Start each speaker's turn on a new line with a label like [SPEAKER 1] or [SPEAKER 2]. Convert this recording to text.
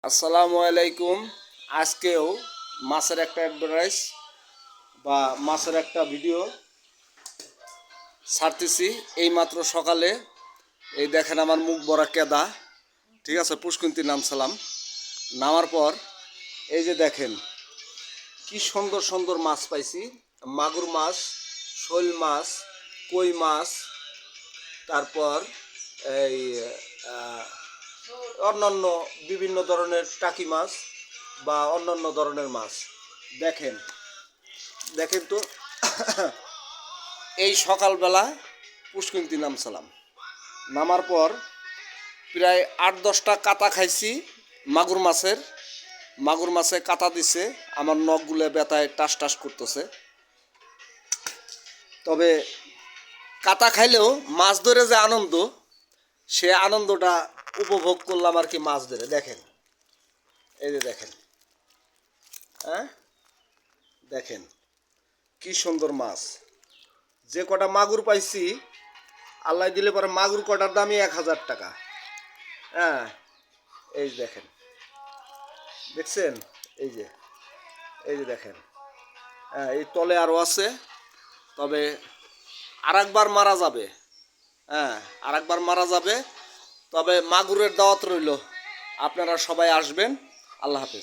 [SPEAKER 1] আসসালামু আলাইকুম। আজকেও মাছের একটা অ্যাডভার্টাইজ বা মাছের একটা ভিডিও ছাড়তেছি। এইমাত্র সকালে এই দেখেন আমার মুখ ভরা কেদা, ঠিক আছে, পুষ্কুন্তি নামছিলাম। নামার পর এই যে দেখেন কি সুন্দর সুন্দর মাছ পাইছি। মাগুর মাছ, শোল মাছ, কই মাছ, তারপর এই অন্যান্য বিভিন্ন ধরনের টাকি মাছ বা অন্যান্য ধরনের মাছ। দেখেন দেখেন তো এই সকালবেলা পুষ্কুন্তি নামছিলাম। নামার পর প্রায় 8-10টা কাতা খাইছি মাগুর মাছে কাতা দিছে, আমার নখগুলো ব্যথায় টাস টাস করতেছে। তবে কাতা খাইলেও মাছ ধরে যে আনন্দ, সে আনন্দটা উপভোগ করলাম আর কি মাছ ধরে। দেখেন এই যে দেখেন, হ্যাঁ দেখেন কি সুন্দর মাছ। যে কটা মাগুর পাইছি, আল্লাহ দিলে পরে মাগুর কটার দামই 1000 টাকা। হ্যাঁ এই যে দেখেন, দেখছেন, এই যে এই যে দেখেন, হ্যাঁ এই তলে আরও আছে। তবে আরেকবার মারা যাবে, হ্যাঁ আরেকবার মারা যাবে। তবে মাগুরের দাওয়াত রইল, আপনারা সবাই আসবেন। আল্লাহ হাফেজ।